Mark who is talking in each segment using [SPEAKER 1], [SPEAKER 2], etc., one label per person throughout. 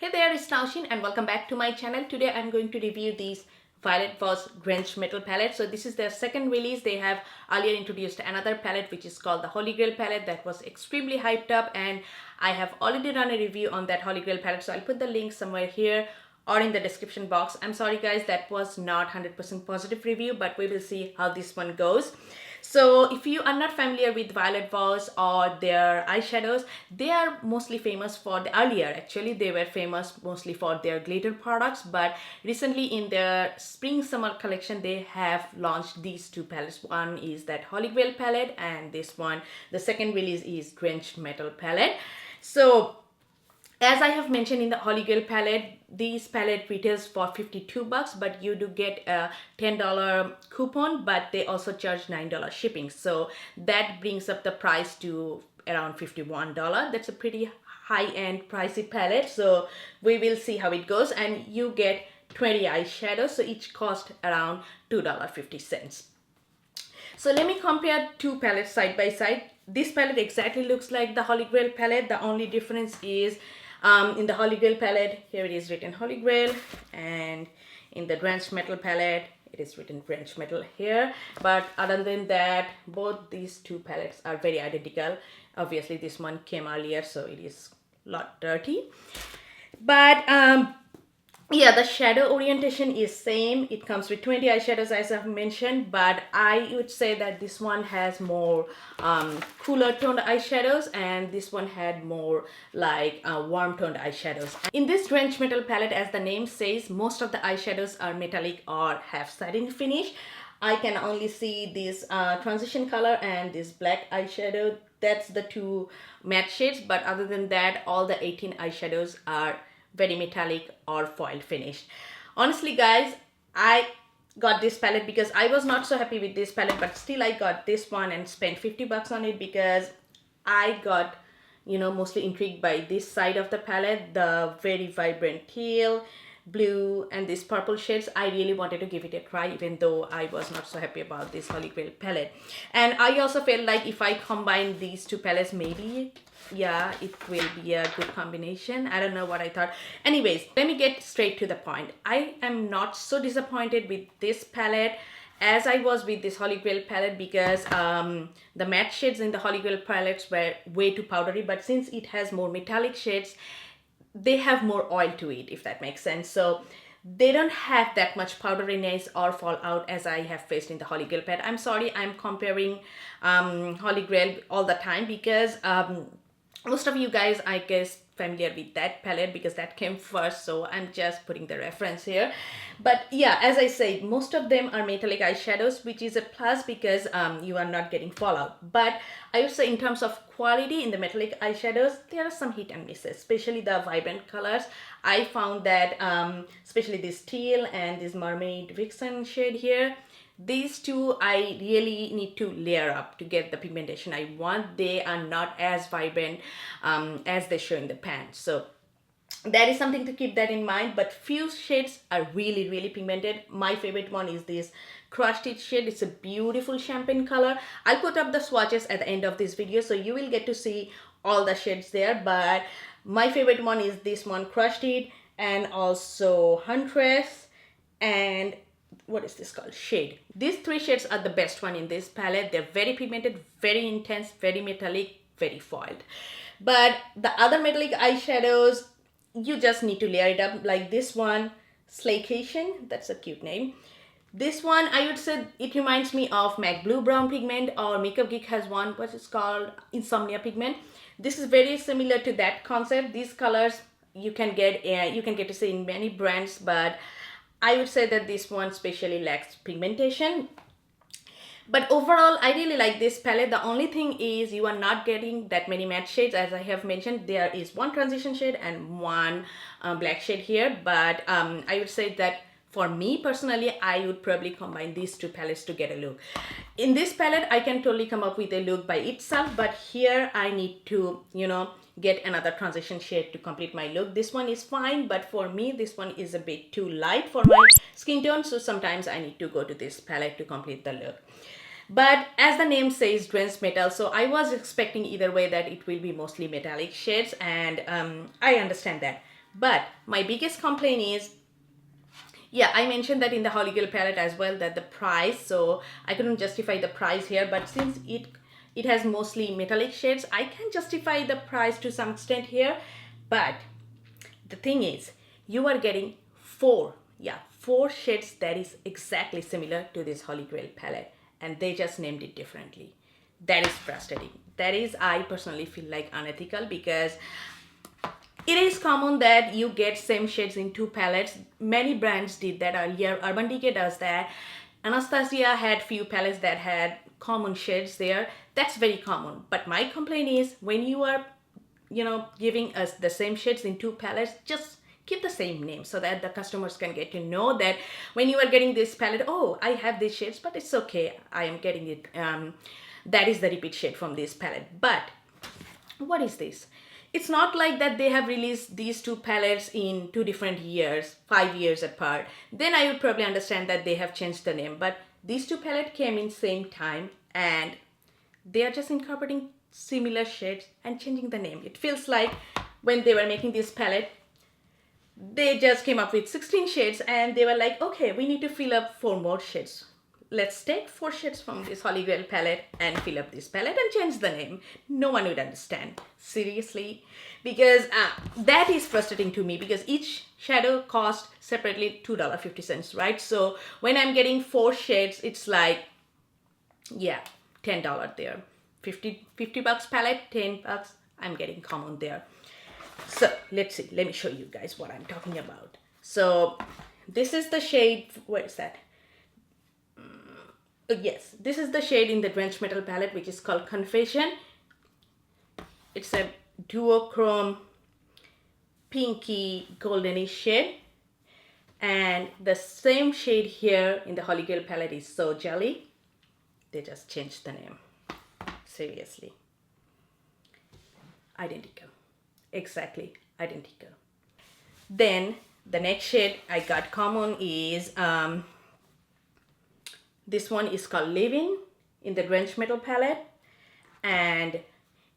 [SPEAKER 1] Hey there, it's Naushin and welcome back to my channel. Today I'm going to review these Violet Voss Drenched Metal palette. So this is their second release. They have earlier introduced another palette which is called the Holy Grail palette that was extremely hyped up, and I have already done a review on that Holy Grail palette. So I'll put the link somewhere here or in the description box. I'm sorry guys, that was not 100% positive review, but we will see how this one goes. So if you are not familiar with Violet Voss or their eyeshadows, they are mostly famous for actually they were famous mostly for their glitter products, but recently in their spring summer collection they have launched these two palettes. One is that Holy Grail palette, and this one, the second release, is Drenched Metal palette. So as I have mentioned in the Holy Grail palette, this palette retails for 52 bucks, but you do get a $10 coupon, but they also charge $9 shipping. So that brings up the price to around $51. That's a pretty high-end pricey palette. So we will see how it goes, and you get 20 eyeshadows, so each cost around $2.50. So let me compare two palettes side by side. This palette exactly looks like the Holy Grail palette. The only difference is in the Holy Grail palette, here it is written Holy Grail, and in the Drenched Metal palette, it is written Drenched Metal here. But other than that, both these two palettes are very identical. Obviously, this one came earlier, so it is a lot dirty. But yeah, the shadow orientation is same. It comes with 20 eyeshadows as I've mentioned, but I would say that this one has more cooler toned eyeshadows, and this one had more like warm toned eyeshadows. In this Drenched Metal palette, as the name says, most of the eyeshadows are metallic or have satin finish. I can only see this transition color and this black eyeshadow. That's the two matte shades, but other than that, all the 18 eyeshadows are very metallic or foil finished. Honestly guys, I got this palette because I was not so happy with this palette, but still I got this one and spent 50 bucks on it because I got, mostly intrigued by this side of the palette, the very vibrant teal, blue, and these purple shades. I really wanted to give it a try, even though I was not so happy about this Holy Grail palette. And I also felt like if I combine these two palettes, maybe, yeah, it will be a good combination. I don't know what I thought. Anyways, let me get straight to the point. I am not so disappointed with this palette as I was with this Holy Grail palette, because the matte shades in the Holy Grail palettes were way too powdery, but since it has more metallic shades, they have more oil to it, if that makes sense. So they don't have that much powderiness or fallout as I have faced in the Holy Grail palette. I'm sorry, I'm comparing Holy Grail all the time because most of you guys, I guess, familiar with that palette because that came first, so I'm just putting the reference here. But yeah, as I said, most of them are metallic eyeshadows, which is a plus because you are not getting fallout. But I would say in terms of quality in the metallic eyeshadows, there are some hit and misses, especially the vibrant colors. I found that especially this teal and this mermaid vixen shade here, these two I really need to layer up to get the pigmentation I want. They are not as vibrant as they show in the pan. So that is something to keep that in mind. But few shades are really pigmented. My favorite one is this crushed it shade. It's a beautiful champagne color. I'll put up the swatches at the end of this video, so you will get to see all the shades there. But my favorite one is this one, crushed it, and also huntress, and what is this called, shade. These three shades are the best one in this palette. They're very pigmented, very intense, very metallic, very foiled. But the other metallic eyeshadows, you just need to layer it up. Like this one, Slaycation, that's a cute name. This one, I would say it reminds me of MAC Blue Brown pigment, or Makeup Geek has one, what is called Insomnia pigment. This is very similar to that concept. These colors you can get to see in many brands, but I would say that this one especially lacks pigmentation. But overall, I really like this palette. The only thing is you are not getting that many matte shades. As I have mentioned, there is one transition shade and one black shade here. But I would say that for me personally, I would probably combine these two palettes to get a look. In this palette, I can totally come up with a look by itself, but here I need to, get another transition shade to complete my look. This one is fine, but for me, this one is a bit too light for my skin tone, so sometimes I need to go to this palette to complete the look. But as the name says, Drenched Metal, so I was expecting either way that it will be mostly metallic shades, and I understand that. But my biggest complaint is, yeah, I mentioned that in the Holy Grail palette as well, that the price, so I couldn't justify the price here, but since it has mostly metallic shades, I can justify the price to some extent here. But the thing is, you are getting four shades that is exactly similar to this Holy Grail palette, and they just named it differently. That is frustrating. That is, I personally feel like, unethical, because it is common that you get same shades in two palettes. Many brands did that earlier. Urban Decay does that. Anastasia had few palettes that had common shades there. That's very common. But my complaint is, when you are, giving us the same shades in two palettes, just keep the same name so that the customers can get to know that when you are getting this palette, oh, I have these shades, but it's okay, I am getting it. That is the repeat shade from this palette. But what is this? It's not like that they have released these two palettes in 2 different years, 5 years apart. Then I would probably understand that they have changed the name. But these two palettes came in same time, and they are just incorporating similar shades and changing the name. It feels like when they were making this palette, they just came up with 16 shades and they were like, okay, we need to fill up 4 more shades. Let's take 4 shades from this Holy Grail palette and fill up this palette and change the name. No one would understand. Seriously. Because that is frustrating to me, because each shadow cost separately $2.50, right? So when I'm getting 4 shades, it's like, yeah, $10 there. 50 bucks palette, $10, I'm getting common there. So let's see, let me show you guys what I'm talking about. So this is the shade, where is that? Yes, this is the shade in the Drenched Metal palette, which is called Confession. It's a duochrome pinky goldenish shade. And the same shade here in the Holy Grail palette is So Jelly. They just changed the name. Seriously. Identical. Exactly identical. Then the next shade I got common is this one is called Living in the Drenched Metal palette, and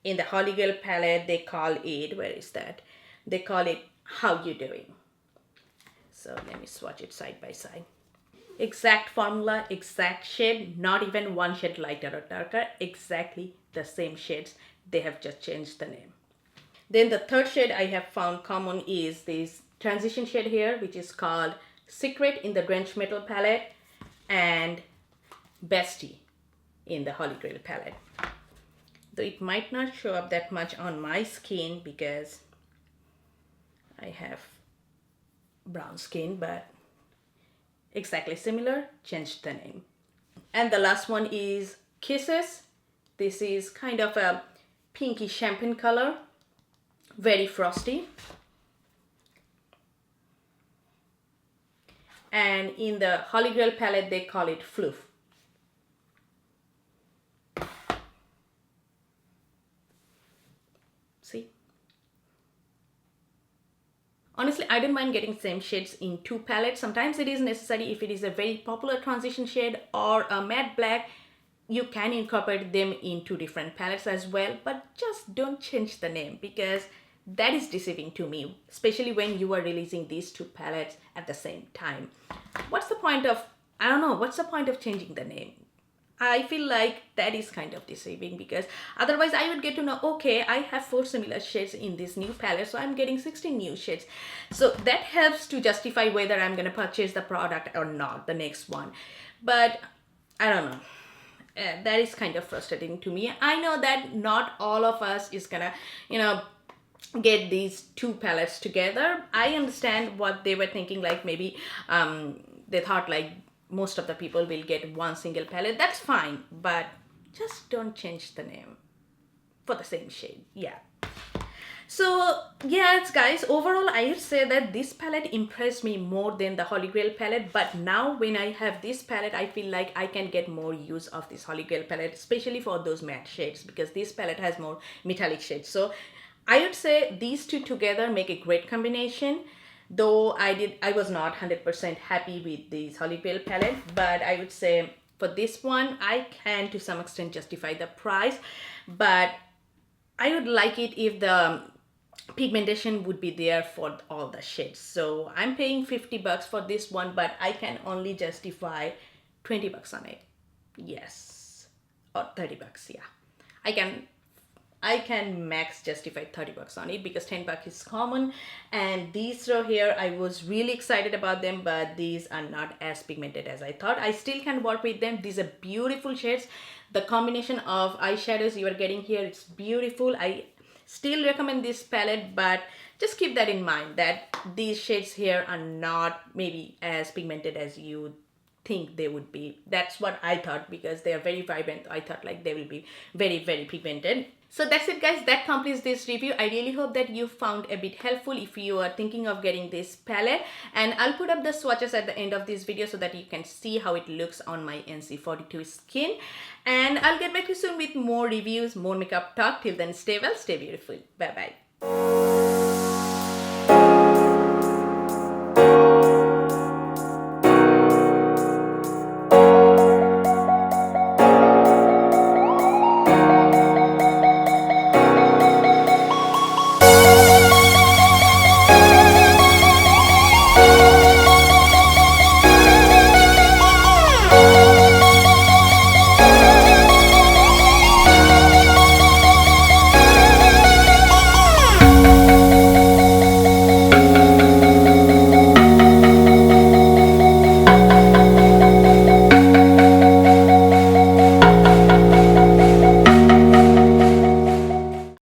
[SPEAKER 1] in the Holy Grail palette they call it, where is that? They call it How You Doing. So let me swatch it side by side. Exact formula, exact shade, not even one shade lighter or darker, exactly the same shades. They have just changed the name. Then the third shade I have found common is this transition shade here, which is called Secret in the Drenched Metal palette, and Bestie in the Holy Grail palette. Though it might not show up that much on my skin because I have brown skin, but exactly similar, changed the name. And the last one is Kisses. This is kind of a pinky champagne color, very frosty. And in the Holy Grail palette they call it Floof. See? Honestly, I don't mind getting same shades in 2 palettes. Sometimes it is necessary if it is a very popular transition shade or a matte black. You can incorporate them in 2 different palettes as well, but just don't change the name, because that is deceiving to me, especially when you are releasing these 2 palettes at the same time. What's the point of, I don't know, what's the point of changing the name? I feel like that is kind of deceiving, because otherwise I would get to know, okay, I have 4 similar shades in this new palette, so I'm getting 16 new shades. So that helps to justify whether I'm going to purchase the product or not, the next one. But I don't know. That is kind of frustrating to me. I know that not all of us is gonna, get these 2 palettes together. I understand what they were thinking, like maybe they thought like most of the people will get one single palette. That's fine, but just don't change the name for the same shade. Yeah. So yes guys, overall I would say that this palette impressed me more than the Holy Grail palette, but now when I have this palette I feel like I can get more use of this Holy Grail palette, especially for those matte shades, because this palette has more metallic shades. So I would say these 2 together make a great combination, though I was not 100% happy with this Holy Grail palette, but I would say for this one I can to some extent justify the price. But I would like it if the pigmentation would be there for all the shades. So I'm paying $50 for this one, but I can only justify $20 on it. Yes, or $30, yeah. I can max justify $30 on it because $10 is common. And these row here, I was really excited about them, but these are not as pigmented as I thought. I still can work with them. These are beautiful shades. The combination of eyeshadows you are getting here, it's beautiful. I still recommend this palette, but just keep that in mind that these shades here are not maybe as pigmented as you think they would be. That's what I thought, because they are very vibrant. I thought like they will be very, very pigmented. So that's it, guys. That completes this review. I really hope that you found a bit helpful if you are thinking of getting this palette. And I'll put up the swatches at the end of this video so that you can see how it looks on my NC42 skin. And I'll get back to you soon with more reviews, more makeup talk. Till then, stay well, stay beautiful. Bye bye.